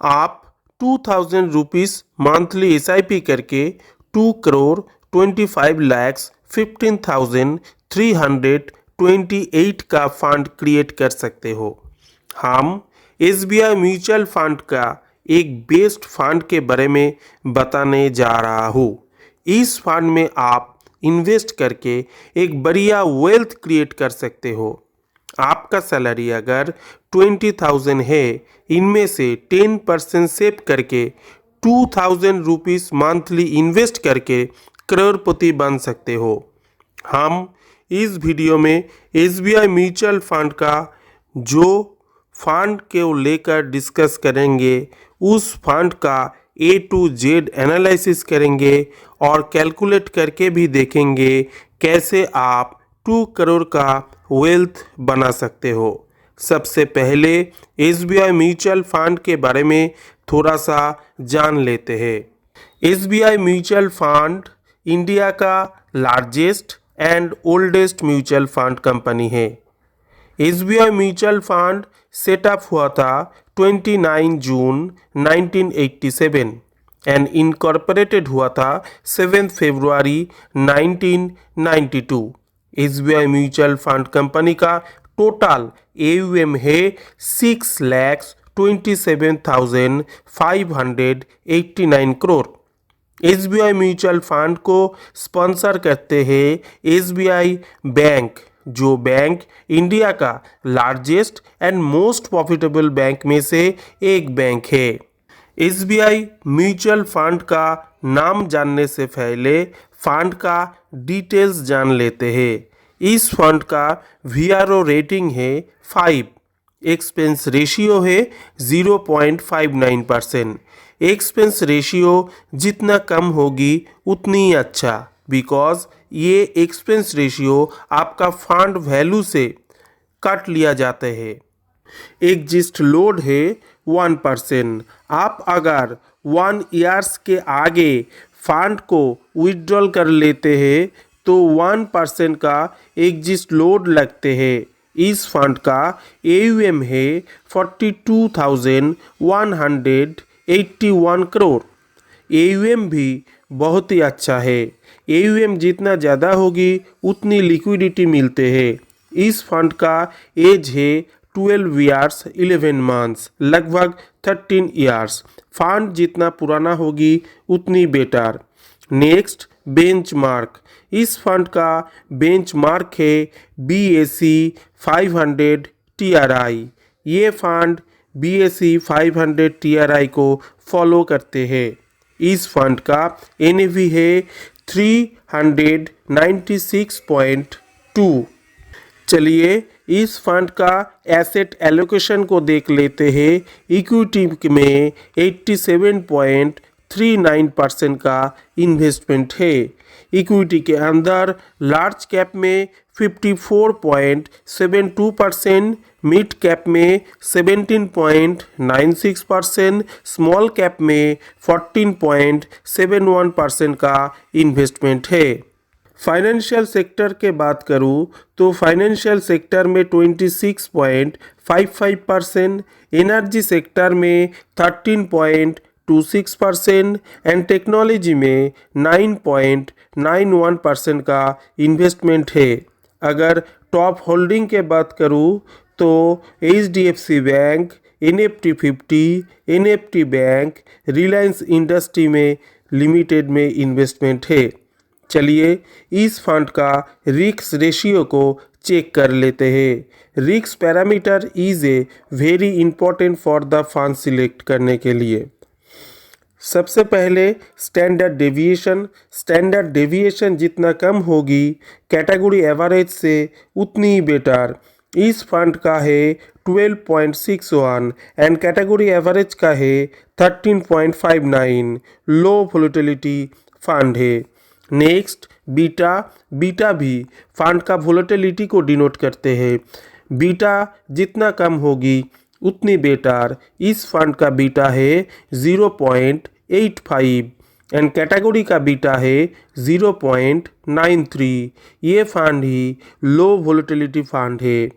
आप 2000 rupees monthly SIP करके 2,25,15,328 का फंड क्रिएट कर सकते हो। हम SBI म्यूचुअल फंड का एक बेस्ट फंड के बारे में बताने जा रहा हूँ। इस फंड में आप इन्वेस्ट करके एक बढ़िया वेल्थ क्रिएट कर सकते हो। आपका सैलरी अगर 20,000 है, इनमें से 10% सेव करके 2,000 रुपीज़ मंथली इन्वेस्ट करके करोड़पति बन सकते हो। हम इस वीडियो में SBI म्यूचुअल फंड का जो फंड को लेकर डिस्कस करेंगे, उस फंड का A to Z एनालिसिस करेंगे और कैलकुलेट करके भी देखेंगे कैसे आप 2 करोड़ का वेल्थ बना सकते हो। सबसे पहले SBI म्यूचुअल फंड के बारे में थोड़ा सा जान लेते हैं। SBI म्यूचुअल फंड इंडिया का largest and oldest mutual fund company है। SBI म्यूचुअल फंड सेटअप हुआ था 29 जून 1987 एंड इनकॉर्पोरेटेड हुआ था 7 फरवरी 1992। SBI म्यूचुअल फंड कंपनी का टोटल AUM है 6,27,589 करोड़। SBI म्यूचुअल फंड को स्पॉन्सर करते हैं SBI बैंक, जो बैंक इंडिया का largest and most profitable bank में से एक बैंक है। SBI म्यूचुअल फंड का नाम जानने से पहले फंड का डिटेल्स जान लेते हैं। इस फंड का VRO रेटिंग है 5, एक्सपेंस रेशियो है 0.59%। एक्सपेंस रेशियो जितना कम होगी उतनी अच्छा, बिकॉज ये एक्सपेंस रेशियो आपका फंड वैल्यू से कट लिया जाते हैं। एग्जिस्ट लोड है 1%। आप अगर 1 ईयर्स के आगे फंड को विड्रॉल कर लेते हैं तो 1% का एग्जिस्ट लोड लगते हैं। इस फंड का AUM है 42,181 करोड़। AUM भी बहुत ही अच्छा है। AUM जितना ज़्यादा होगी उतनी लिक्विडिटी मिलते हैं। इस फंड का एज है 12 ईयर्स 11 मंथ्स, लगभग 13 ईयर्स। फंड जितना पुराना होगी उतनी बेटर। Next, benchmark. इस फंड का बेंचमार्क है BSE 500 TRI। ये फंड BSE 500 TRI को फॉलो करते हैं। इस फंड का NAV है 396.2। चलिए इस फंड का एसेट एलोकेशन को देख लेते हैं। इक्विटी में 87.39% का इन्वेस्टमेंट है। इक्विटी के अंदर लार्ज कैप में 54.72%, मिड कैप में 17.96%, स्मॉल कैप में 14.71% का इन्वेस्टमेंट है। फाइनेंशियल सेक्टर के बात करूँ तो फाइनेंशियल सेक्टर में 26.55%, एनर्जी सेक्टर में 13.26% एंड टेक्नोलॉजी में 9.91% का इन्वेस्टमेंट है। अगर टॉप होल्डिंग के बात करूँ तो HDFC bank, NFT 50, NFT bank, Reliance industry में लिमिटेड में इन्वेस्टमेंट है। चलिए इस फंड का रिस्क रेशियो को चेक कर लेते हैं। Risk parameter is a very important for the fund select करने के लिए। सबसे पहले स्टैंडर्ड डेविएशन। स्टैंडर्ड डेविएशन जितना कम होगी कैटेगरी एवरेज से उतनी ही बेटर। इस फंड का है 12.61 एंड कैटेगरी एवरेज का है 13.59। लो वोलेटिलिटी फंड है। Next, beta. बीटा भी फंड का वोलेटिलिटी को डिनोट करते हैं। बीटा जितना कम होगी उतनी बेटर। इस फंड का बीटा है 0.85 एंड कैटेगरी का बीटा है 0.93। ये फंड ही लो वोलेटिलिटी फंड है।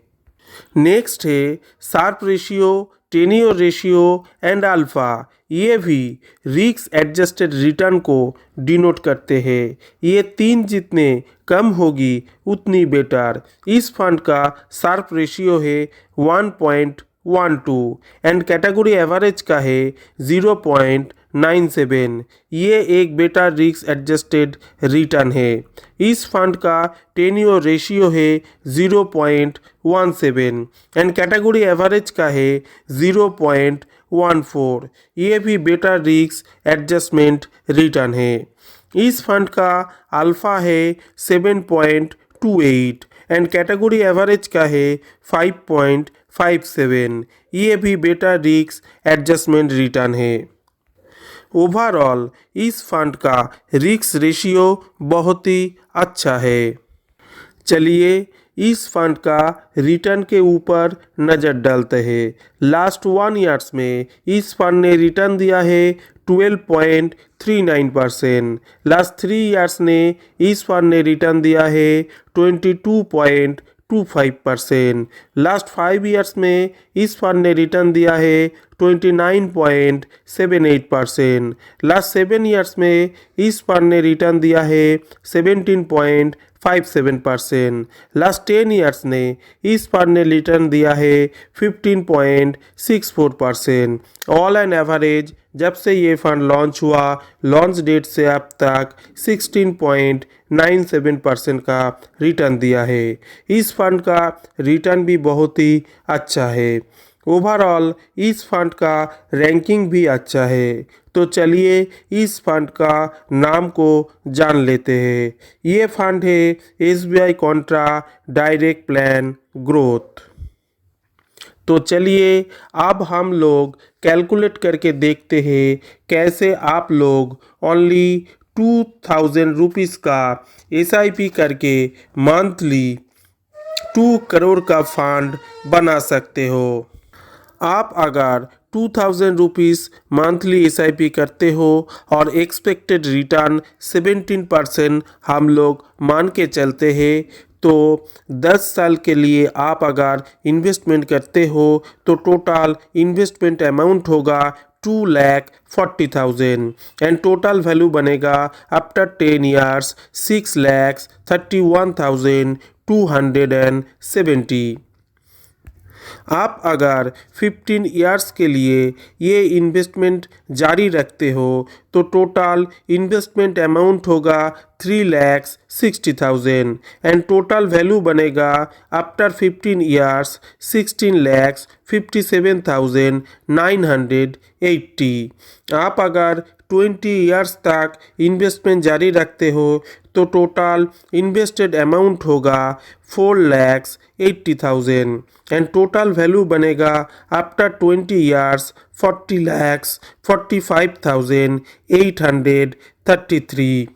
नेक्स्ट है Sharpe ratio, tenure ratio and alpha. ये भी रिस्क एडजस्टेड रिटर्न को डिनोट करते हैं। ये तीन जितने कम होगी उतनी बेटर। इस फंड का शार्प रेशियो है 1.12 एंड कैटेगरी एवरेज का है 0.97। ये एक बेटर रिस्क एडजस्टेड रिटर्न है। इस फंड का टेन्योर रेशियो है 0.17 एंड कैटेगरी एवरेज का है 0.14। ये भी बेटर रिस्क एडजस्टमेंट रिटर्न है। इस फंड का अल्फा है 7.28 एंड कैटेगरी एवरेज का है 5.57। ये भी बेटर रिस्क एडजस्टमेंट रिटर्न है। ओवरऑल इस फंड का रिस्क रेशियो बहुत ही अच्छा है। चलिए इस फंड का रिटर्न के ऊपर नज़र डालते हैं। लास्ट 1 ईयर्स में इस फंड ने रिटर्न दिया है 12.39%। लास्ट 3 ईयर्स ने इस फंड ने रिटर्न दिया है 22.25%। लास्ट 5 ईयर्स में इस फंड ने रिटर्न दिया है 29.78%। लास्ट 7 ईयर्स में इस फंड ने रिटर्न दिया है 17.57%। लास्ट 10 ईयर्स ने इस फंड ने रिटर्न दिया है 15.64%। ऑल एंड एवरेज जब से ये फंड लॉन्च हुआ, लॉन्च डेट से अब तक 16.97% का रिटर्न दिया है। इस फंड का रिटर्न भी बहुत ही अच्छा है। ओवरऑल इस फंड का रैंकिंग भी अच्छा है। तो चलिए इस फंड का नाम को जान लेते हैं। ये फंड है SBI Contra direct plan growth. तो चलिए अब हम लोग कैलकुलेट करके देखते हैं कैसे आप लोग ओनली 2000 रुपीज़ का SIP करके मंथली 2 करोड़ का फंड बना सकते हो। आप अगर 2000 रुपीज़ मंथली SIP करते हो और एक्सपेक्टेड रिटर्न 17% हम लोग मान के चलते हैं, तो 10 साल के लिए आप अगर इन्वेस्टमेंट करते हो तो टोटल इन्वेस्टमेंट अमाउंट होगा 2,40,000 एंड टोटल वैल्यू बनेगा आफ्टर 10 ईयर्स 6,31,270। आप अगर 15 इयर्स के लिए ये इन्वेस्टमेंट जारी रखते हो तो टोटल इन्वेस्टमेंट अमाउंट होगा 3,60,000 एंड टोटल वैल्यू बनेगा आफ्टर 15 इयर्स 16,57,980। आप अगर 20 इयर्स तक इन्वेस्टमेंट जारी रखते हो तो टोटल इन्वेस्टेड अमाउंट होगा 4,80,000 एंड टोटल वैल्यू बनेगा आफ्टर 20 इयर्स 40,45,833।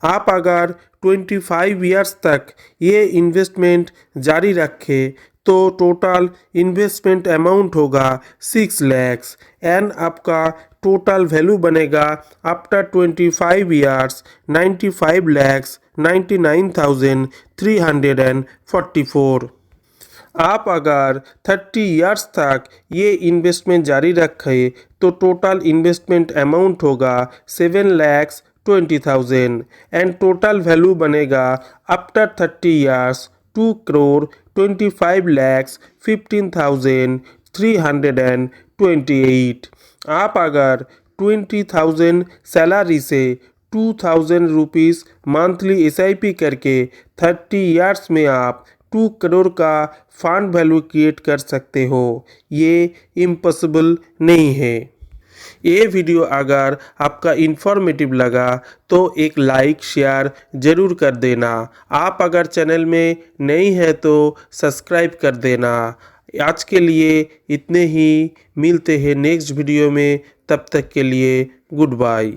आप अगर 25 इयर्स तक ये इन्वेस्टमेंट जारी रखें तो टोटल इन्वेस्टमेंट अमाउंट होगा 6 लाख एंड आपका टोटल वैल्यू बनेगा आफ्टर 25 इयर्स 95,99,344। आप अगर 30 इयर्स तक ये इन्वेस्टमेंट जारी रखें तो टोटल इन्वेस्टमेंट अमाउंट होगा 7,20,000 एंड टोटल वैल्यू बनेगा आफ्टर 30 इयर्स 2,25,15,328। आप अगर 20,000 सैलरी से 2,000 रुपीज़ मंथली SIP करके 30 इयर्स में आप 2 करोड़ का फंड वैल्यू क्रिएट कर सकते हो। ये इम्पॉसिबल नहीं है। ये वीडियो अगर आपका इन्फॉर्मेटिव लगा तो एक लाइक शेयर ज़रूर कर देना। आप अगर चैनल में नई है तो सब्सक्राइब कर देना। आज के लिए इतने ही, मिलते हैं नेक्स्ट वीडियो में, तब तक के लिए गुड बाय।